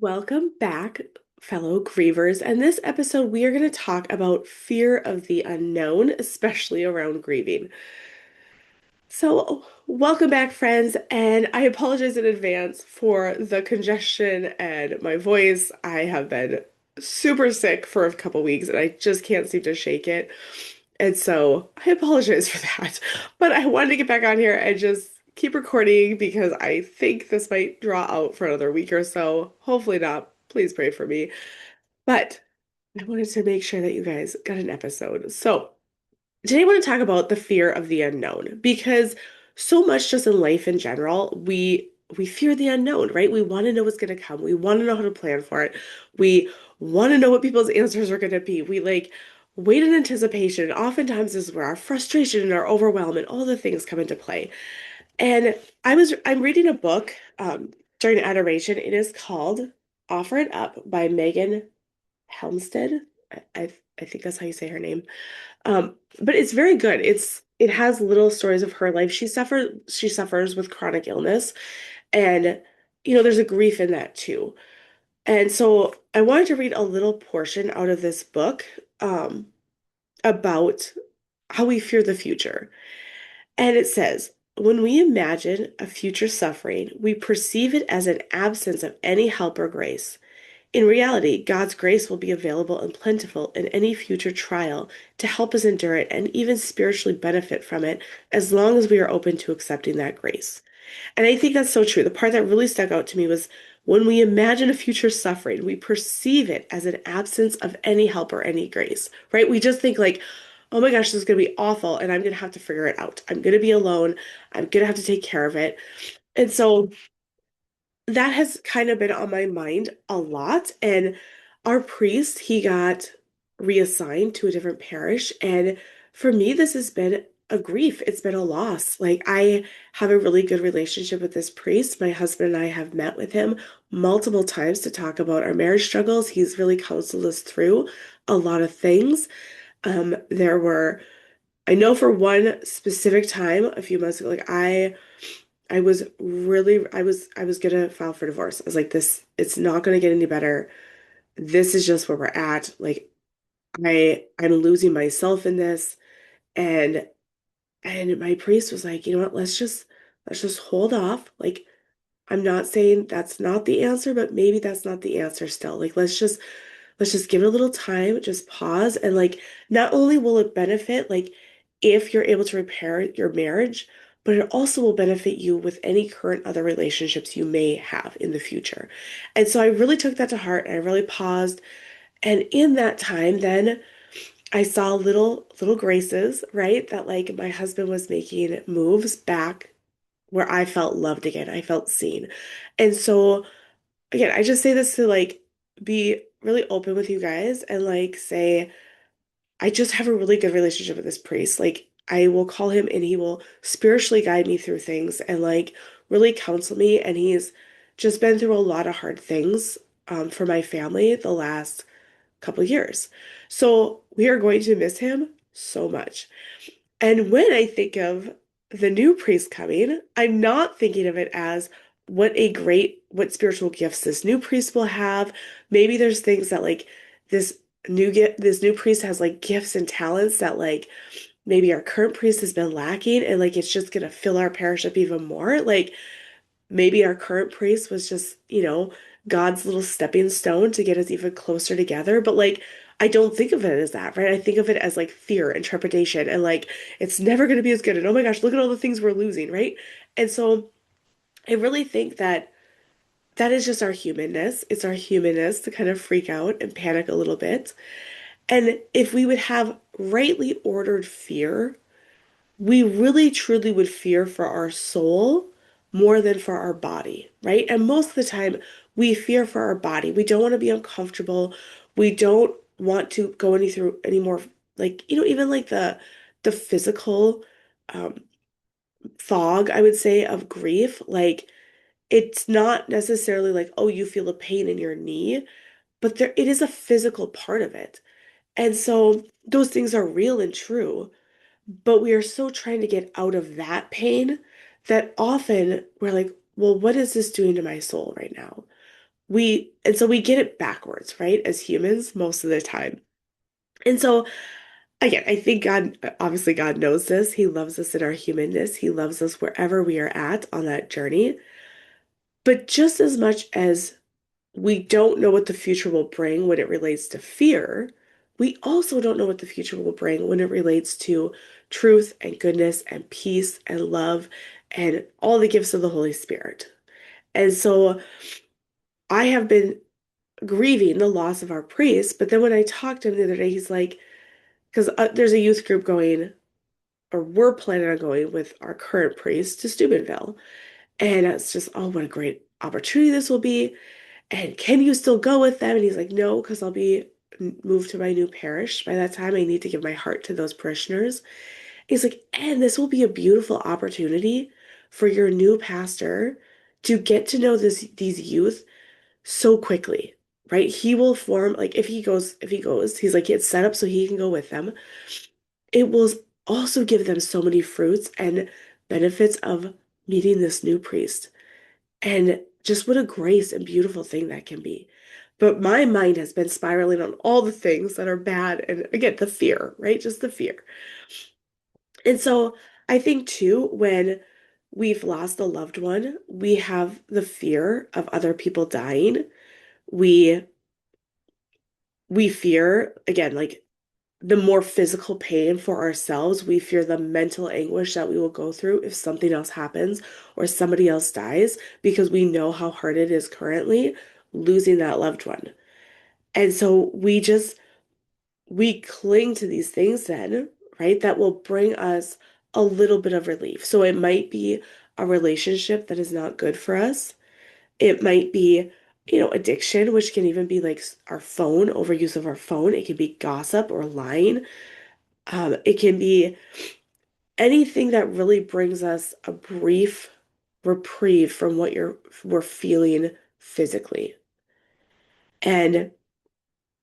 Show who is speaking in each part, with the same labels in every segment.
Speaker 1: Welcome back, fellow grievers. And this episode, we are going to talk about fear of the unknown, especially around grieving. So, welcome back, friends. And I apologize in advance for the congestion and my voice. I have been super sick for a couple weeks and I just can't seem to shake it. And so I apologize for that. But I wanted to get back on here and just keep recording because I think this might draw out for another week or so. Hopefully not. Please pray for me. But I wanted to make sure that you guys got an episode. So today I want to talk about the fear of the unknown because so much just in life in general, we fear the unknown, right? We want to know what's going to come. We want to know how to plan for it. We want to know what people's answers are going to be. We like wait in anticipation. Oftentimes this is where our frustration and our overwhelm and all the things come into play. And I'm reading a book during adoration. It is called Offer It Up by Megan Helmstead. I think that's how you say her name. But it's very good. It has little stories of her life. She suffers with chronic illness, and there's a grief in that too. And so I wanted to read a little portion out of this book about how we fear the future. And it says, when we imagine a future suffering, we perceive it as an absence of any help or grace. In reality, God's grace will be available and plentiful in any future trial to help us endure it and even spiritually benefit from it as long as we are open to accepting that grace. And I think that's so true. The part that really stuck out to me was when we imagine a future suffering, we perceive it as an absence of any help or any grace, right? We just think like, oh my gosh, this is going to be awful and I'm going to have to figure it out. I'm going to be alone. I'm going to have to take care of it. And so that has kind of been on my mind a lot. And our priest, he got reassigned to a different parish. And for me, this has been a grief. It's been a loss. Like, I have a really good relationship with this priest. My husband and I have met with him multiple times to talk about our marriage struggles. He's really counseled us through a lot of things. There were, I know for one specific time a few months ago, like I was really I was gonna file for divorce. I was like, this, it's not gonna get any better. This is just where we're at. Like I'm losing myself in this. And my priest was like, you know what, let's just hold off. Like, I'm not saying that's not the answer, but maybe that's not the answer still. Like, let's just give it a little time, just pause. And like, not only will it benefit, like, if you're able to repair your marriage, but it also will benefit you with any current other relationships you may have in the future. And so I really took that to heart and I really paused. And in that time, then I saw little graces, right? That like my husband was making moves back where I felt loved again. I felt seen. And so again, I just say this to like be really open with you guys and like say, I just have a really good relationship with this priest. Like, I will call him and he will spiritually guide me through things and like really counsel me. And he's just been through a lot of hard things for my family the last couple years. So we are going to miss him so much. And when I think of the new priest coming, I'm not thinking of it as what spiritual gifts this new priest will have. Maybe there's things that like this this new priest has like gifts and talents that like maybe our current priest has been lacking and like it's just gonna fill our parish up even more. Like maybe our current priest was just, God's little stepping stone to get us even closer together. But like, I don't think of it as that, right? I think of it as like fear and trepidation and like, it's never going to be as good. And oh my gosh, look at all the things we're losing, right? And so I really think that that is just our humanness. It's our humanness to kind of freak out and panic a little bit. And if we would have rightly ordered fear, we really truly would fear for our soul more than for our body, right? And most of the time, we fear for our body. We don't want to be uncomfortable. We don't want to go any more like, even like the physical um fog, I would say, of grief. Like, it's not necessarily like, oh, you feel a pain in your knee, but there it is a physical part of it. And so those things are real and true. But we are so trying to get out of that pain that often we're like, well, what is this doing to my soul right now? and so we get it backwards, right? As humans, most of the time. And so again, I think God, obviously God knows this. He loves us in our humanness. He loves us wherever we are at on that journey. But just as much as we don't know what the future will bring when it relates to fear, we also don't know what the future will bring when it relates to truth and goodness and peace and love and all the gifts of the Holy Spirit. And so I have been grieving the loss of our priest, but then when I talked to him the other day, he's like, because there's a youth group going, or we're planning on going with our current priest to Steubenville. And it's just, oh, what a great opportunity this will be. And can you still go with them? And he's like, no, because I'll be moved to my new parish. By that time, I need to give my heart to those parishioners. He's like, and this will be a beautiful opportunity for your new pastor to get to know these youth so quickly, right? He will form, like if he goes, he's like, it's set up so he can go with them. It will also give them so many fruits and benefits of meeting this new priest. And just what a grace and beautiful thing that can be. But my mind has been spiraling on all the things that are bad. And again, the fear, right? Just the fear. And so I think too, when we've lost a loved one, we have the fear of other people dying. We we fear, again, like the more physical pain for ourselves, we fear the mental anguish that we will go through if something else happens or somebody else dies, because we know how hard it is currently losing that loved one. And so we cling to these things then, right? That will bring us a little bit of relief. So it might be a relationship that is not good for us. It might be, addiction, which can even be like our phone, overuse of our phone. It can be gossip or lying. It can be anything that really brings us a brief reprieve from what we're feeling physically. And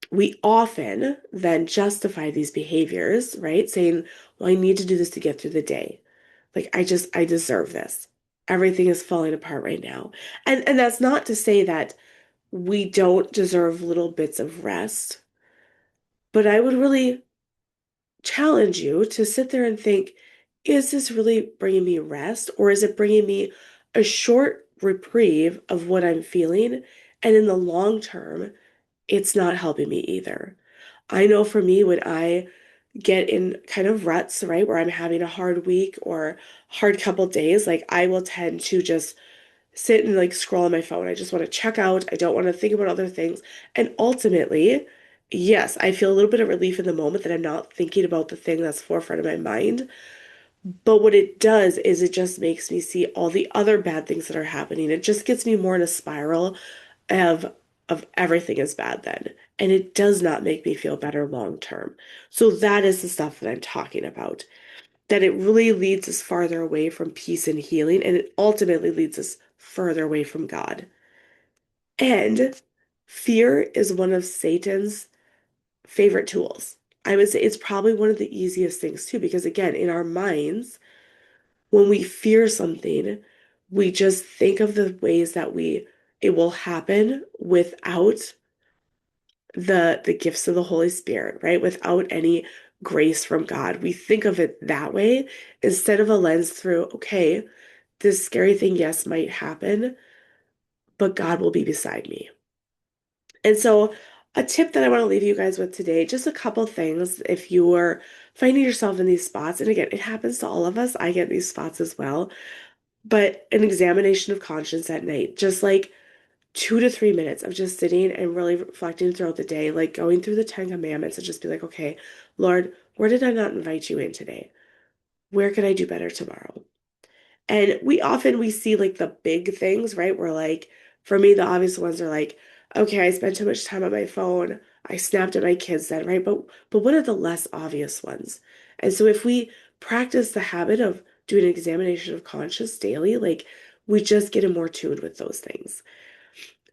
Speaker 1: we often then justify these behaviors, right? Saying, well, I need to do this to get through the day. Like I deserve this. Everything is falling apart right now. And that's not to say that we don't deserve little bits of rest, but I would really challenge you to sit there and think, is this really bringing me rest, or is it bringing me a short reprieve of what I'm feeling? And in the long term, it's not helping me either. I know for me, when I get in kind of ruts, right, where I'm having a hard week or hard couple days, like I will tend to just sit and like scroll on my phone. I just want to check out. I don't want to think about other things. And ultimately, yes, I feel a little bit of relief in the moment that I'm not thinking about the thing that's forefront of my mind. But what it does is it just makes me see all the other bad things that are happening. It just gets me more in a spiral of everything is bad then. And it does not make me feel better long term. So that is the stuff that I'm talking about. That it really leads us farther away from peace and healing, and it ultimately leads us further away from God. And fear is one of Satan's favorite tools. I would say it's probably one of the easiest things too, because again, in our minds, when we fear something, we just think of the ways that it will happen without the gifts of the Holy Spirit, right? Without any grace from God. We think of it that way instead of a lens through, okay, this scary thing, yes, might happen, but God will be beside me. And so, a tip that I want to leave you guys with today, just a couple things if you are finding yourself in these spots, and again, it happens to all of us. I get these spots as well, but an examination of conscience at night, just like 2 to 3 minutes of just sitting and really reflecting throughout the day, like going through the Ten Commandments and just be like, okay, Lord, where did I not invite you in today? Where could I do better tomorrow? And we see like the big things, right? We're like, for me, the obvious ones are like, okay, I spent too much time on my phone. I snapped at my kids then, right? But what are the less obvious ones? And so if we practice the habit of doing an examination of conscience daily, like we just get in more tuned with those things.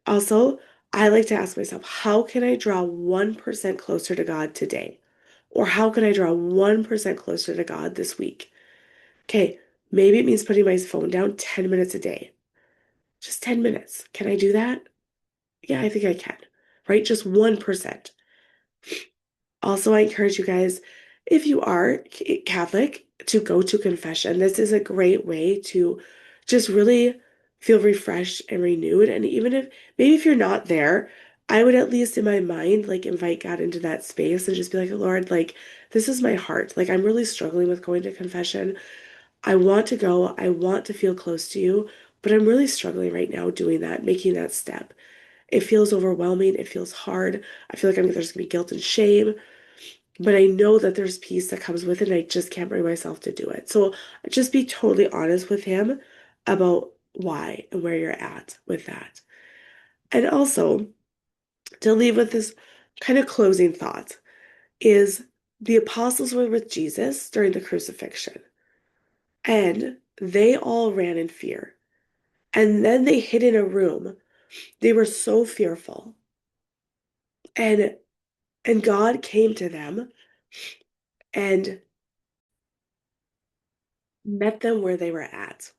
Speaker 1: Also, I like to ask myself, how can I draw 1% closer to God today? Or how can I draw 1% closer to God this week? Okay, maybe it means putting my phone down 10 minutes a day. Just 10 minutes. Can I do that? Yeah, I think I can, right? Just 1%. Also, I encourage you guys, if you are Catholic, to go to confession. This is a great way to just really feel refreshed and renewed. And even if maybe if you're not there, I would at least in my mind like invite God into that space and just be like, Lord, like this is my heart. Like I'm really struggling with going to confession. I want to go. I want to feel close to you, but I'm really struggling right now doing that, making that step. It feels overwhelming. It feels hard. I feel like there's gonna be guilt and shame. But I know that there's peace that comes with it, and I just can't bring myself to do it. So just be totally honest with him about why and where you're at with that. And also, to leave with this kind of closing thought is the apostles were with Jesus during the crucifixion, and they all ran in fear. And then they hid in a room. They were so fearful. And God came to them and met them where they were at.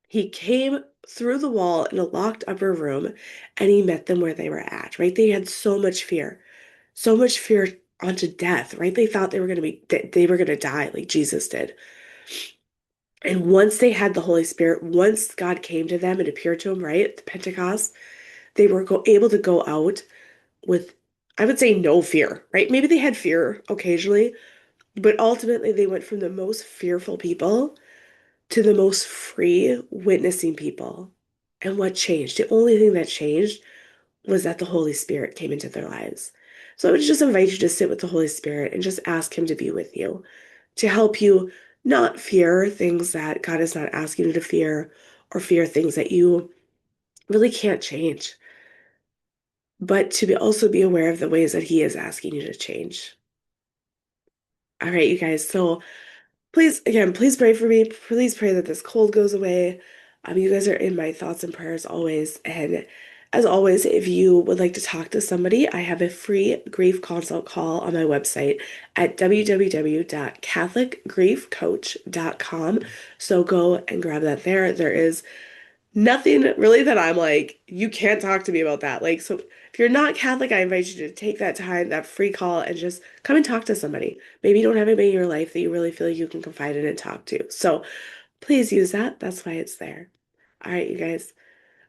Speaker 1: He came through the wall in a locked upper room and he met them where they were at, right? They had so much fear onto death, right? They thought they were going to die like Jesus did. And once they had the Holy Spirit, once God came to them and appeared to them, right, at the Pentecost, they were able to go out with, I would say, no fear, right? Maybe they had fear occasionally, but ultimately they went from the most fearful people to the most free witnessing people. And what changed? The only thing that changed was that the Holy Spirit came into their lives. So I would just invite you to sit with the Holy Spirit and just ask Him to be with you, to help you not fear things that God is not asking you to fear, or fear things that you really can't change, but to also be aware of the ways that He is asking you to change. All right, you guys. So please, again, please pray for me. Please pray that this cold goes away. You guys are in my thoughts and prayers always. And as always, if you would like to talk to somebody, I have a free grief consult call on my website at www.catholicgriefcoach.com. So go and grab that there. There is nothing really that I'm like, you can't talk to me about that. Like, so if you're not Catholic, I invite you to take that time, that free call, and just come and talk to somebody. Maybe you don't have anybody in your life that you really feel like you can confide in and talk to. So please use that. That's why it's there. All right, you guys,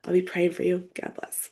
Speaker 1: I'll be praying for you. God bless.